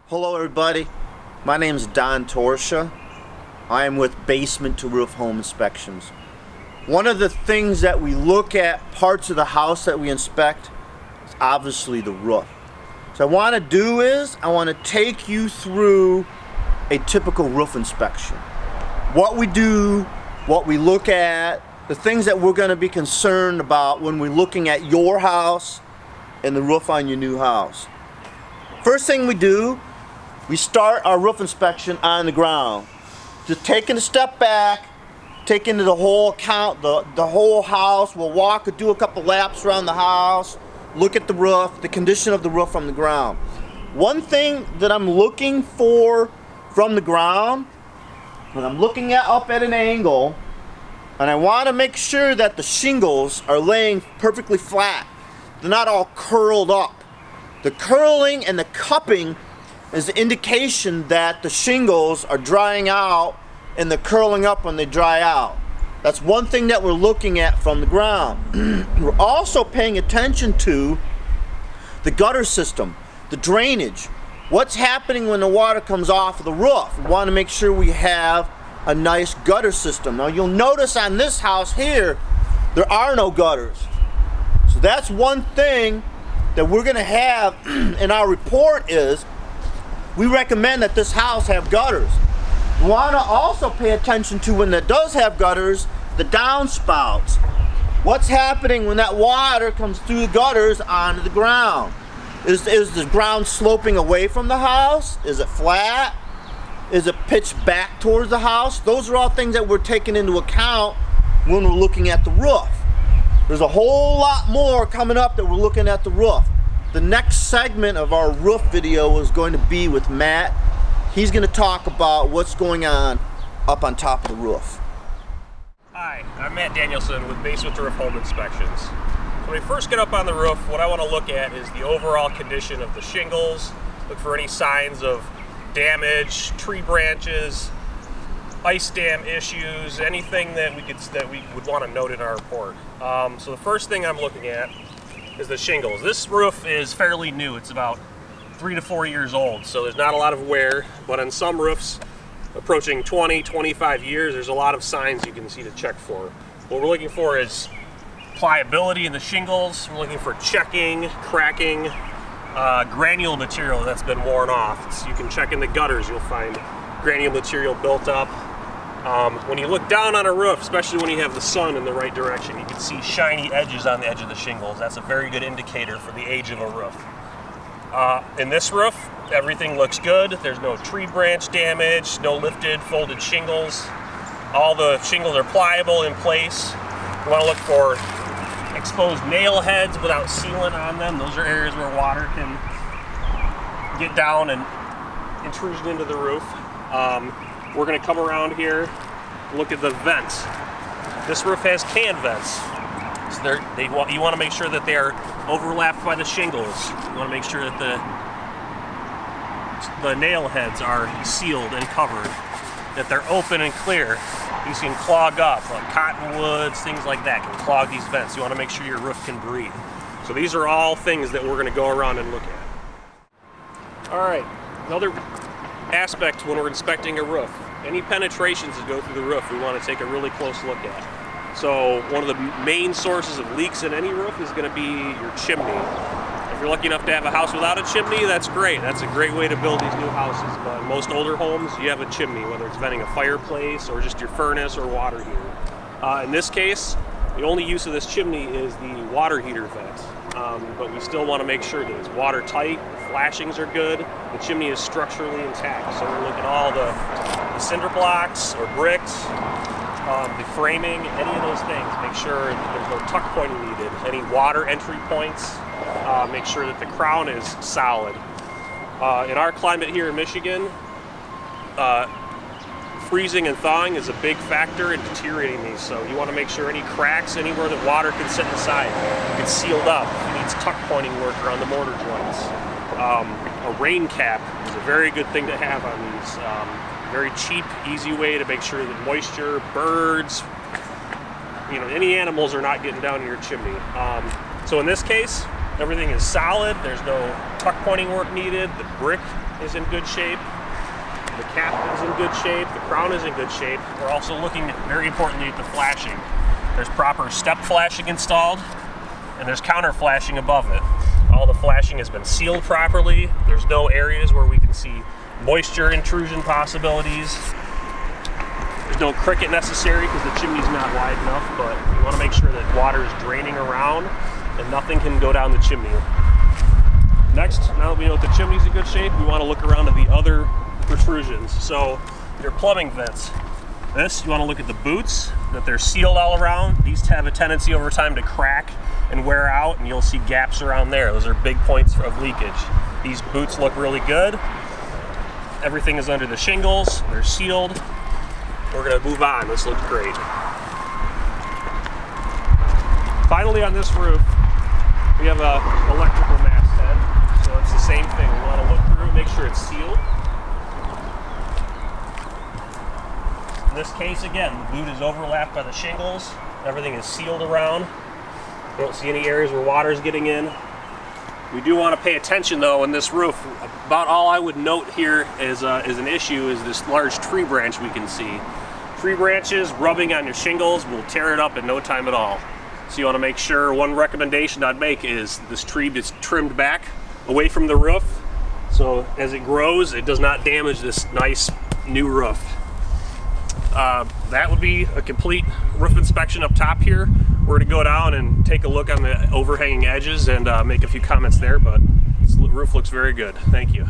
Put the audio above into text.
Hello everybody, my name is Don Torsha. I am with Basement to Roof Home Inspections. One of the things that we look at, parts of the house that we inspect, is obviously the roof. So what I want to do is, I want to take you through a typical roof inspection. What we do, what we look at, the things that we're going to be concerned about when we're looking at your house and the roof on your new house. First thing we do, we start our roof inspection on the ground. Just taking a step back, taking the whole account, the whole house. We'll walk or do a couple laps around the house, look at the roof, the condition of the roof from the ground. One thing that I'm looking for from the ground, when I'm looking up at an angle, and I want to make sure that the shingles are laying perfectly flat. They're not all curled up. The curling and the cupping is the indication that the shingles are drying out and they're curling up when they dry out. That's one thing that we're looking at from the ground. We're also paying attention to the gutter system, the drainage. What's happening when the water comes off of the roof? We want to make sure we have a nice gutter system. Now you'll notice on this house here, there are no gutters. So that's one thing that we're going to have in our report is we recommend that this house have gutters. We want to also pay attention to when it does have gutters, the downspouts. What's happening when that water comes through the gutters onto the ground? Is the ground sloping away from the house? Is it flat? Is it pitched back towards the house? Those are all things that we're taking into account when we're looking at the roof. There's a whole lot more coming up that we're looking at the roof. The next segment of our roof video is going to be with Matt. He's going to talk about what's going on up on top of the roof. Hi, I'm Matt Danielson with Basement to Roof Home Inspections. When we first get up on the roof, what I want to look at is the overall condition of the shingles, look for any signs of damage, tree branches, ice dam issues, anything that we would want to note in our report. So the first thing I'm looking at is the shingles. This roof is fairly new. It's about 3 to 4 years old, so there's not a lot of wear, but on some roofs approaching 20, 25 years, there's a lot of signs you can see to check for. What we're looking for is pliability in the shingles. We're looking for checking, cracking, granule material that's been worn off. So you can check in the gutters, you'll find granule material built up. When you look down on a roof, especially when you have the sun in the right direction, you can see shiny edges on the edge of the shingles. That's a very good indicator for the age of a roof. In this roof, everything looks good. There's no tree branch damage, no lifted, folded shingles. All the shingles are pliable in place. You want to look for exposed nail heads without sealant on them. Those are areas where water can get down and intrusion into the roof. We're going to come around here, look at the vents. This roof has can vents. So you want to make sure that they are overlapped by the shingles. You want to make sure that the nail heads are sealed and covered, that they're open and clear. These can clog up, like cottonwoods, things like that can clog these vents. You want to make sure your roof can breathe. So these are all things that we're going to go around and look at. All right, another aspect when we're inspecting a roof. Any penetrations that go through the roof, we want to take a really close look at. So one of the main sources of leaks in any roof is going to be your chimney. If you're lucky enough to have a house without a chimney, that's great. That's a great way to build these new houses. But in most older homes, you have a chimney, whether it's venting a fireplace or just your furnace or water heater. In this case, the only use of this chimney is the water heater vent. But we still want to make sure that it's watertight, the flashings are good, the chimney is structurally intact. So we're looking at all the cinder blocks or bricks, the framing, any of those things. Make sure that there's no tuck pointing needed. Any water entry points, make sure that the crown is solid. In our climate here in Michigan, freezing and thawing is a big factor in deteriorating these. So you want to make sure any cracks, anywhere that water can sit inside, it's sealed up. It needs tuck pointing work around the mortar joints. A rain cap is a very good thing to have on these. Very cheap, easy way to make sure that moisture, birds, any animals are not getting down in your chimney. So in this case, everything is solid. There's no tuck pointing work needed. The brick is in good shape. The cap is in good shape. The crown is in good shape. We're also looking, very importantly, at the flashing. There's proper step flashing installed, and there's counter flashing above it. All the flashing has been sealed properly. There's no areas where we can see moisture intrusion possibilities. There's no cricket necessary because the chimney's not wide enough, but we want to make sure that water is draining around and nothing can go down the chimney. Next, now that we know that the chimney's in good shape, we want to look around at the other protrusions. So your plumbing vents. This, you want to look at the boots, that they're sealed all around. These have a tendency over time to crack and wear out, and you'll see gaps around there. Those are big points of leakage. These boots look really good. Everything is under the shingles. They're sealed. We're going to move on. This looks great. Finally, on this roof, we have a electrical masthead. So it's the same thing. We want to look through, make sure it's sealed. In this case, again, the boot is overlapped by the shingles. Everything is sealed around. You don't see any areas where water is getting in. We do want to pay attention, though, on this roof. About all I would note here is an issue is this large tree branch we can see. Tree branches rubbing on your shingles will tear it up in no time at all. So you want to make sure, one recommendation I'd make is this tree is trimmed back away from the roof. So as it grows, it does not damage this nice new roof. That would be a complete roof inspection up top here. We're going to go down and take a look on the overhanging edges and make a few comments there, but this roof looks very good. Thank you.